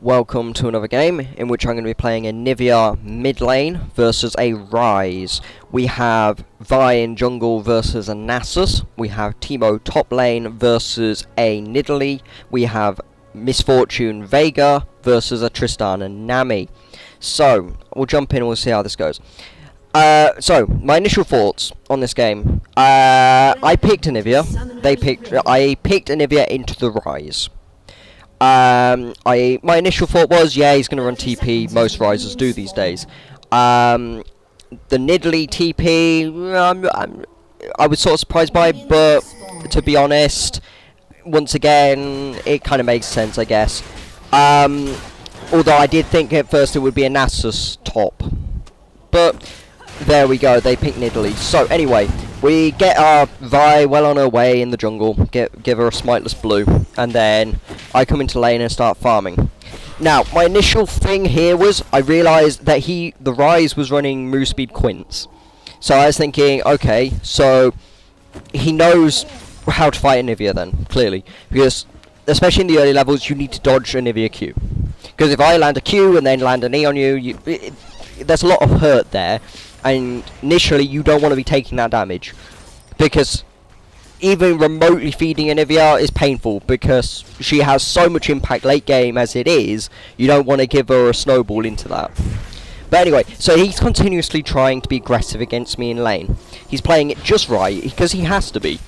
welcome to another game in which I'm going to be playing Anivia mid lane versus a Ryze. We have Vi in jungle versus a Nasus. We have Teemo top lane versus a Nidalee. We have Misfortune Veigar versus a Tristan and Nami. So, we'll jump in and we'll see how this goes. So, my initial thoughts on this game. I picked Anivia. I picked Anivia into the Ryze. My initial thought was, yeah, he's going to run TP. Most Ryzers do these days. The Nidalee TP, I was sort of surprised by, but to be honest, once again, it kind of makes sense, I guess. Although I did think at first it would be a Nasus top, but there we go, they picked Nidalee. So anyway, we get our Vi well on her way in the jungle, give her a smiteless blue, and then I come into lane and start farming. Now, my initial thing here was, I realised that the Ryze was running move speed Quints. So I was thinking, okay, so he knows how to fight Anivia then, clearly. Because, especially in the early levels, you need to dodge Anivia Q. Because if I land a Q and then land an E on you, there's a lot of hurt there. And initially, you don't want to be taking that damage. Because even remotely feeding Anivia is painful, because she has so much impact late game as it is, you don't want to give her a snowball into that. But anyway, so he's continuously trying to be aggressive against me in lane. He's playing it just right, because he has to be.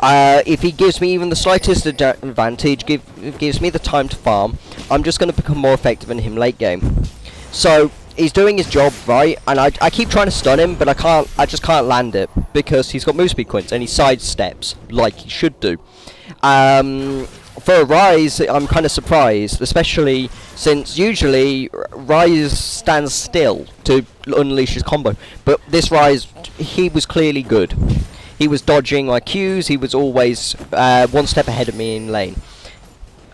If he gives me even the slightest advantage, gives me the time to farm, I'm just going to become more effective in him late game. So he's doing his job right, and I keep trying to stun him, but I just can't land it, because he's got move speed Quints, and he sidesteps, like he should do. For a Ryze, I'm kind of surprised, especially since usually Ryze stands still to unleash his combo, but this Ryze, he was clearly good. He was dodging my Qs, he was always one step ahead of me in lane.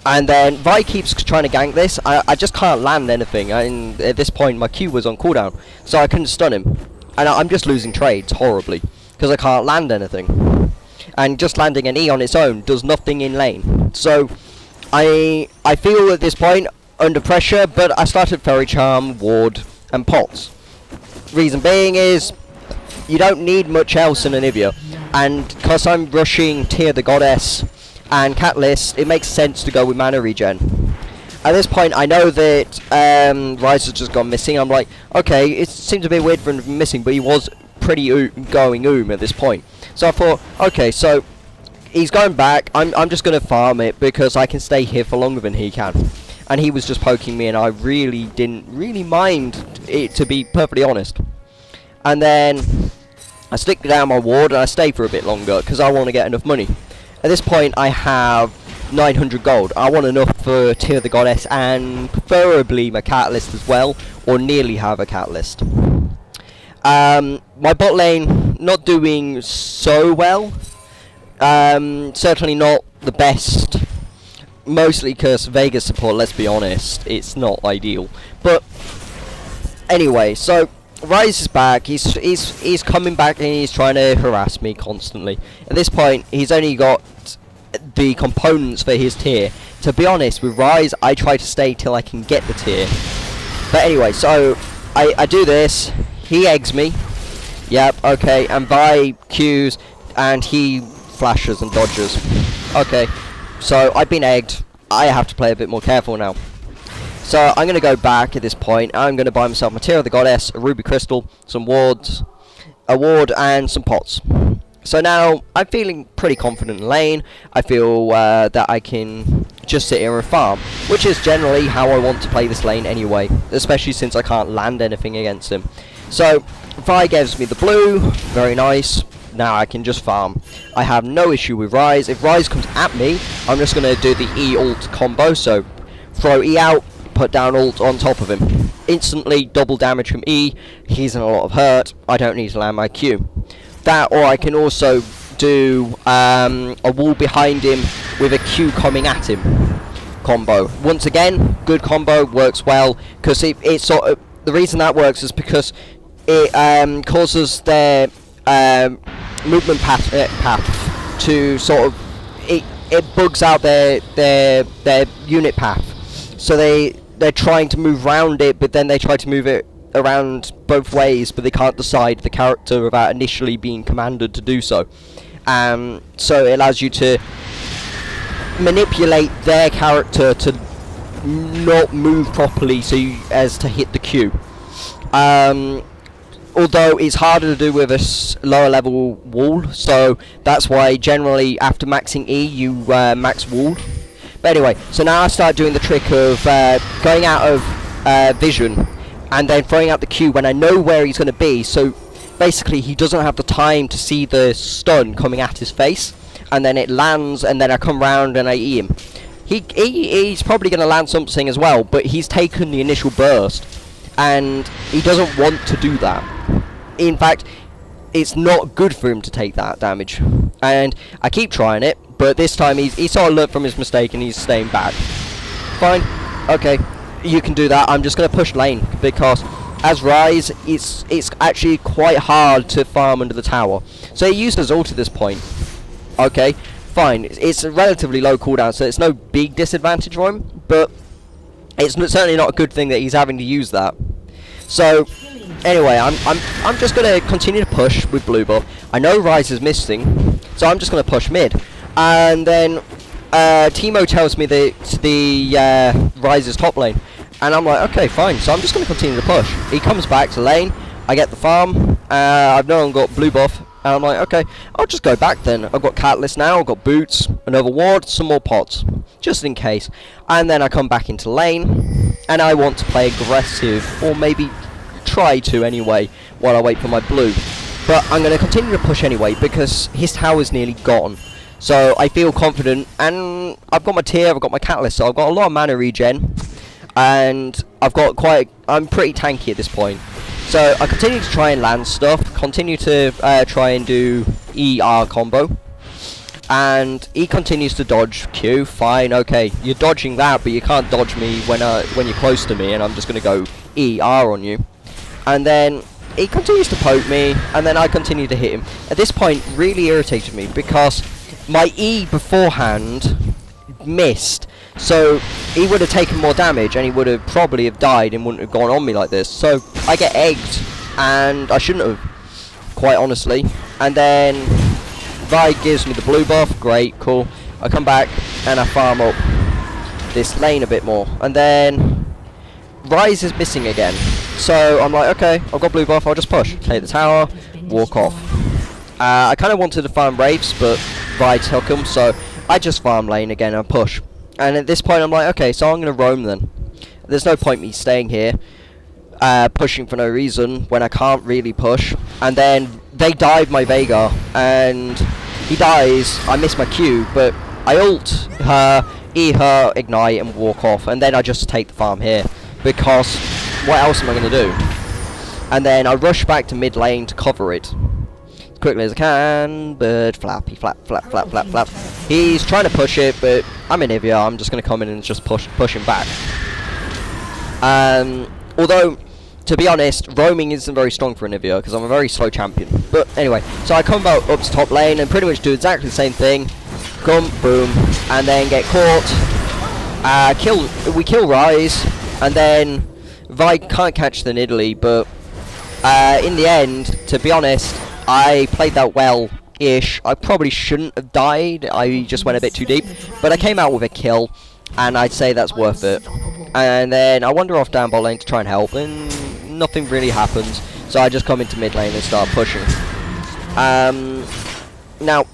And then Vi keeps trying to gank this. I just can't land anything. And at this point, my Q was on cooldown, so I couldn't stun him. And I'm just losing trades horribly because I can't land anything. And just landing an E on its own does nothing in lane. So I feel at this point under pressure, but I started Fairy Charm, Ward, and Pots. Reason being is you don't need much else in Anivia, and because I'm rushing Tear the Goddess and Catalyst, it makes sense to go with mana regen. At this point, I know that Ryze has just gone missing. I'm like, okay, it seems a bit weird for him to be missing, but he was pretty going at this point. So I thought, okay, so he's going back. I'm just going to farm it because I can stay here for longer than he can. And he was just poking me, and I really didn't mind it, to be perfectly honest. And then I stick down my ward and I stay for a bit longer because I want to get enough money. At this point, I have 900 gold. I want enough for Tear the Goddess and preferably my Catalyst as well, or nearly have a Catalyst. My bot lane, not doing so well. Certainly not the best. Mostly because Veigar's support, let's be honest, it's not ideal. But anyway, so Ryze is back. He's coming back and he's trying to harass me constantly. At this point, he's only got the components for his tier. To be honest, with Ryze, I try to stay till I can get the tier. But anyway, so I do this. He eggs me. Yep, okay. And Vi Qs, and he flashes and dodges. Okay, so I've been egged. I have to play a bit more careful now. So I'm going to go back at this point. I'm going to buy myself Material of the Goddess, a Ruby Crystal, some wards, a ward, and some pots. So now I'm feeling pretty confident in lane. I feel that I can just sit here and farm, which is generally how I want to play this lane anyway, especially since I can't land anything against him. So Vi gives me the blue, very nice. Now I can just farm. I have no issue with Ryze. If Ryze comes at me, I'm just going to do the E ult combo. So throw E out, put down ult on top of him. Instantly double damage from E. He's in a lot of hurt. I don't need to land my Q. That, or I can also do a wall behind him with a Q coming at him combo. Once again, good combo, works well, because it sort of, the reason that works is because it causes their movement path to sort of, it bugs out their unit path, so they're trying to move around it, but then they try to move it around both ways, but they can't decide the character without initially being commanded to do so. So it allows you to manipulate their character to not move properly as to hit the Q. Although it's harder to do with a lower level wall, so that's why generally after maxing E you max wall. But anyway, so now I start doing the trick of going out of vision and then throwing out the Q when I know where he's going to be, so basically he doesn't have the time to see the stun coming at his face, and then it lands, and then I come round and I E him. He's probably going to land something as well, but he's taken the initial burst, and he doesn't want to do that. In fact, it's not good for him to take that damage, and I keep trying it, but this time he's sort of learned from his mistake and he's staying back. Fine, okay, you can do that. I'm just going to push lane, because as Rise, it's actually quite hard to farm under the tower. So he used his ult at this point. Okay, fine, it's a relatively low cooldown, so it's no big disadvantage for him, but it's certainly not a good thing that he's having to use that. So anyway, I'm just going to continue to push with blue buff. I know Rise is missing, so I'm just going to push mid. And then Teemo tells me that the Rise is top lane. And I'm like, okay, fine. So I'm just going to continue to push. He comes back to lane. I get the farm. I've no longer got blue buff. And I'm like, okay, I'll just go back then. I've got Catalyst now. I've got boots, another ward, some more pots, just in case. And then I come back into lane. And I want to play aggressive, or maybe try to anyway, while I wait for my blue. But I'm going to continue to push anyway, because his tower's nearly gone. So I feel confident, and I've got my tier, I've got my Catalyst, so I've got a lot of mana regen. And I've got I'm pretty tanky at this point. So I continue to try and land stuff, continue to try and do ER combo. And he continues to dodge Q. Fine, okay, you're dodging that, but you can't dodge me when you're close to me, and I'm just going to go ER on you. And then he continues to poke me, and then I continue to hit him. At this point, really irritated me, because my E beforehand missed. So he would have taken more damage, and he would have probably have died and wouldn't have gone on me like this. So I get egged, and I shouldn't have, quite honestly. And then Vi gives me the blue buff. Great, cool. I come back and I farm up this lane a bit more, and then Rise is missing again. So I'm like, okay, I've got blue buff. I'll just push, take the tower, walk off. I kind of wanted to farm Wraiths, but Vi took them, so I just farm lane again and push. And at this point I'm like, okay, so I'm going to roam then. There's no point me staying here, pushing for no reason, when I can't really push. And then they dive my Veigar, and he dies. I miss my Q, but I ult her, E her, ignite, and walk off. And then I just take the farm here, because what else am I going to do? And then I rush back to mid lane to cover it as quickly as I can, but flappy, flap, flap, flap, flap, flap. He's trying to push it, but I'm Anivia. I'm just going to come in and just push him back. Although, to be honest, roaming isn't very strong for Anivia, because I'm a very slow champion. But anyway, so I come up to top lane and pretty much do exactly the same thing. Come, boom, and then get caught. We kill Rise, and then Vi can't catch the Nidalee, but in the end, to be honest, I played that well-ish. I probably shouldn't have died. I just went a bit too deep, but I came out with a kill, and I'd say that's worth it. And then I wander off down bot lane to try and help, and nothing really happens. So I just come into mid lane and start pushing. Now,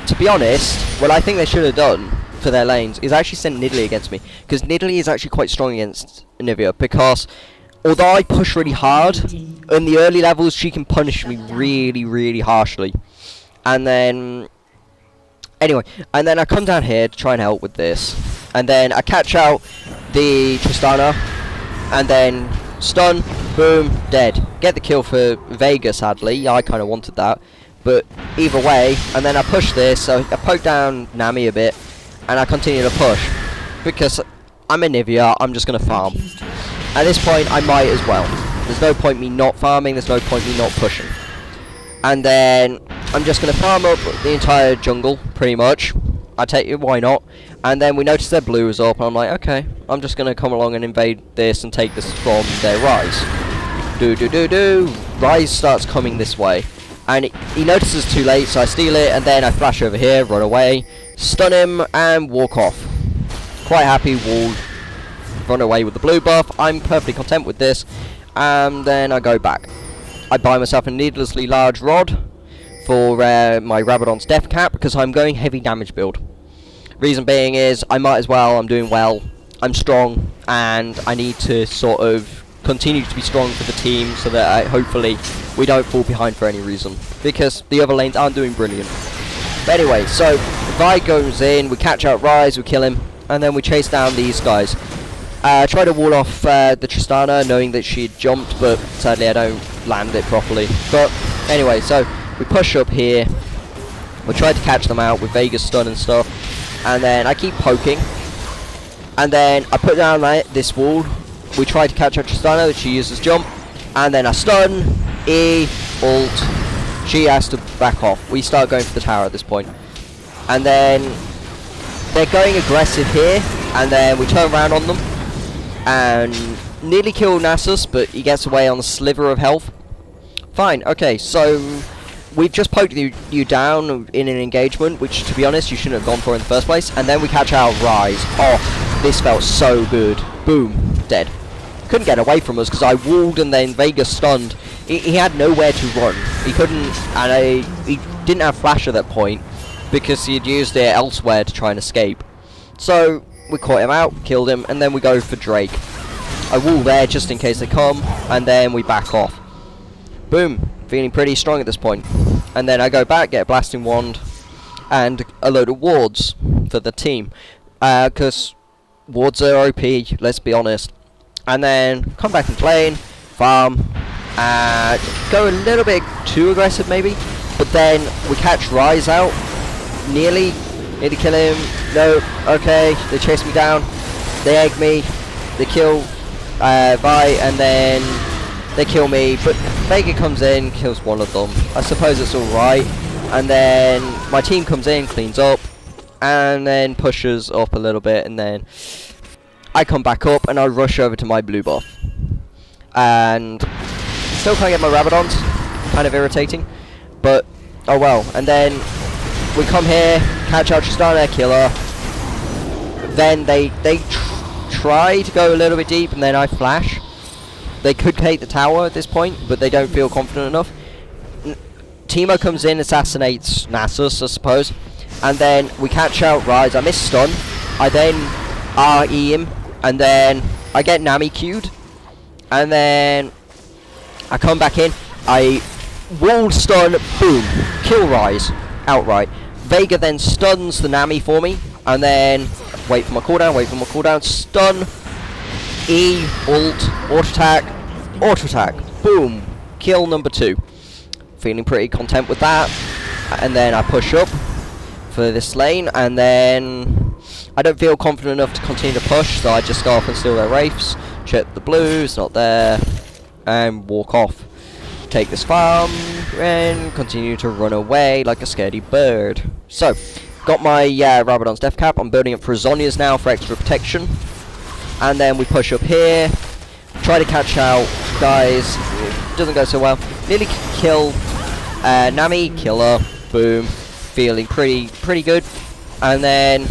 to be honest, what I think they should have done for their lanes is actually send Nidalee against me, because Nidalee is actually quite strong against Anivia, because although I push really hard, in the early levels she can punish me really, really harshly. And then, anyway, and then I come down here to try and help with this, and then I catch out the Tristana, and then stun, boom, dead. Get the kill for Veigar, sadly. I kind of wanted that, but either way. And then I push this, so I poke down Nami a bit, and I continue to push, because I'm Anivia, I'm just going to farm. At this point, I might as well. There's no point me not farming, there's no point me not pushing. And then, I'm just going to farm up the entire jungle, pretty much. I take it, why not? And then we notice their blue is up, and I'm like, okay, I'm just gonna come along and invade this and take this from their Rise. Rise starts coming this way, and he notices too late, so I steal it, and then I flash over here, run away, stun him, and walk off. Quite happy, wall, run away with the blue buff. I'm perfectly content with this, and then I go back. I buy myself a needlessly large rod for my Rabadon's death cap, because I'm going heavy damage build. Reason being is, I might as well, I'm doing well, I'm strong, and I need to sort of continue to be strong for the team, so that hopefully we don't fall behind for any reason, because the other lanes aren't doing brilliant. But anyway, so Vi goes in, we catch out Rise, we kill him, and then we chase down these guys. Try to wall off the Tristana, knowing that she had jumped, but sadly I don't land it properly. But anyway, so we push up here, we try to catch them out with Vega's stun and stuff, and then I keep poking, and then I put down this wall. We try to catch out Tristana, that she uses jump, and then I stun, E, ult, she has to back off. We start going for the tower at this point. And then they're going aggressive here, and then we turn around on them, and nearly kill Nasus, but he gets away on a sliver of health. Fine, okay, so we've just poked you down in an engagement, which to be honest you shouldn't have gone for in the first place, and then we catch out Rise. Oh, this felt so good. Boom, dead. Couldn't get away from us because I walled and then Vega stunned. He had nowhere to run. He couldn't, and he didn't have flash at that point because he had used it elsewhere to try and escape. So we caught him out, killed him, and then we go for Drake. I wall there just in case they come, and then we back off. Boom, feeling pretty strong at this point. And then I go back, get a blasting wand, and a load of wards for the team, because wards are OP, let's be honest. And then come back and lane, farm, go a little bit too aggressive maybe, but then we catch Rise out, nearly kill him. No, okay, they chase me down, they egg me, they kill Vi, and then they kill me, but Vega comes in, kills one of them. I suppose it's alright, and then my team comes in, cleans up, and then pushes up a little bit, and then I come back up and I rush over to my blue buff, and still can't get my Rabadons, kind of irritating, but oh well. And then we come here, catch out Tristana, kill her. Then they try to go a little bit deep, and then I flash. They could take the tower at this point, but they don't feel confident enough. Teemo comes in, assassinates Nasus, I suppose, and then we catch out Rise. I miss stun. I then RE him, and then I get Nami queued, and then I come back in, I wall stun, boom, kill Rise outright. Vega then stuns the Nami for me, and then wait for my cooldown, stun, E, ult, auto attack, boom, kill number 2. Feeling pretty content with that, and then I push up for this lane, and then I don't feel confident enough to continue to push, so I just go off and steal their wraiths, check the blue, it's not there, and walk off. Take this farm, and continue to run away like a scaredy bird. So, got my Rabadon's death cap, I'm building up for Zhonya's now for extra protection, and then we push up here, try to catch out guys, doesn't go so well, nearly kill Nami, kill her, boom, feeling pretty good, and then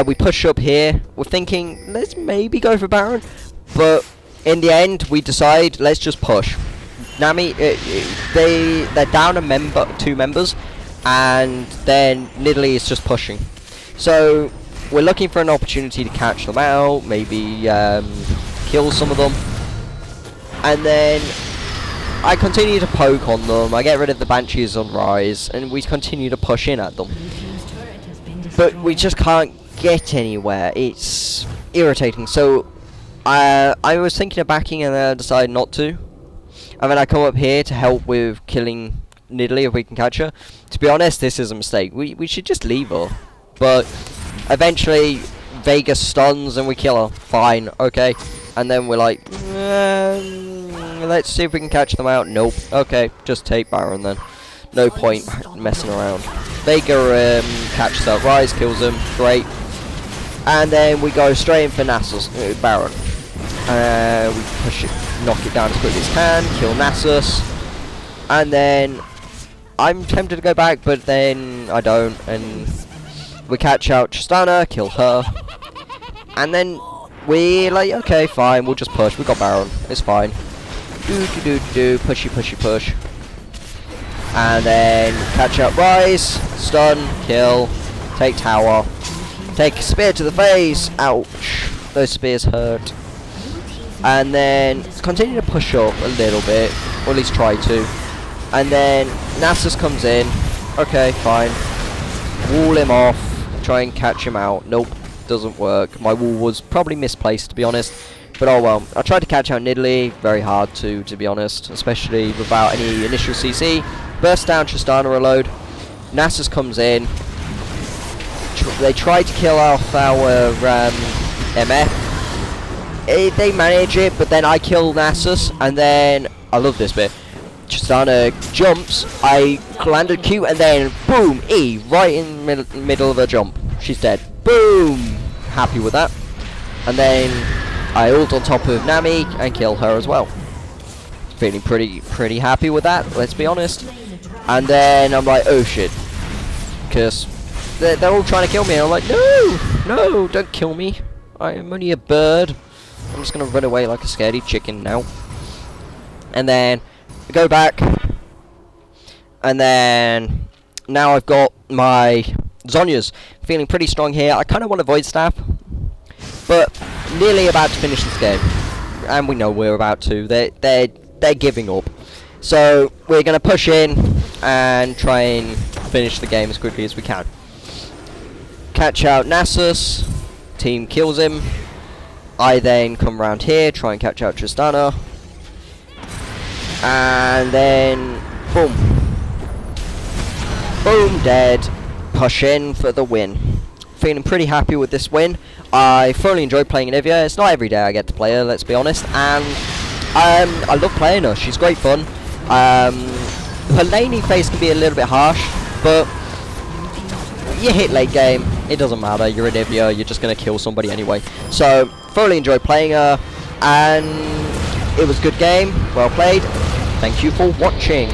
we push up here. We're thinking, let's maybe go for Baron, but in the end, we decide, let's just push. Nami, they're down a 2 members, and then Nidalee is just pushing. So we're looking for an opportunity to catch them out, maybe kill some of them, and then I continue to poke on them. I get rid of the Banshees on Rise, and we continue to push in at them. But we just can't get anywhere. It's irritating. So I was thinking of backing, and then I decided not to. And then I come up here to help with killing Nidalee if we can catch her. To be honest, this is a mistake. We should just leave her. But eventually Vega stuns and we kill her. Fine, okay. And then we're like, let's see if we can catch them out. Nope. Okay, just take Baron then. No point messing around. Vega catches out Rise, kills him, great. And then we go straight in for Nasus, Baron. We push it, knock it down as quickly as can, kill Nasus. And then I'm tempted to go back, but then I don't. And we catch out Tristana, kill her. And then we're like, okay, fine, we'll just push. We got Baron, it's fine. Pushy, pushy, push. And then catch out Rise, stun, kill, take tower. Take a spear to the face. Ouch. Those spears hurt. And then continue to push up a little bit. Or at least try to. And then Nasus comes in. Okay, fine. Wall him off. Try and catch him out. Nope. Doesn't work. My wall was probably misplaced, to be honest. But oh well. I tried to catch out Nidalee. Very hard to be honest. Especially without any initial CC. Burst down Tristana reload. Nasus comes in. They tried to kill off our MF. They manage it, but then I kill Nasus, and then I love this bit. Tristana jumps, I landed Q, and then boom, E, right in the middle of her jump. She's dead. Boom! Happy with that. And then I ult on top of Nami and kill her as well. Feeling pretty happy with that, let's be honest. And then I'm like, oh shit. Because they're all trying to kill me, and I'm like, no, don't kill me. I'm only a bird. I'm just going to run away like a scaredy chicken now. And then I go back. And then now I've got my Zhonya's. Feeling pretty strong here. I kind of want a Void Staff. But nearly about to finish this game. And we know we're about to. They're giving up. So we're going to push in and try and finish the game as quickly as we can. Catch out Nasus, team kills him. I then come around here, try and catch out Tristana. And then, boom. Boom, dead. Push in for the win. Feeling pretty happy with this win. I thoroughly enjoyed playing Anivia. It's not every day I get to play her, let's be honest. And I love playing her, she's great fun. Her laning phase can be a little bit harsh, but you hit late game, it doesn't matter, you're Anivia, you're just going to kill somebody anyway. So, thoroughly enjoyed playing her, and it was a good game, well played. Thank you for watching.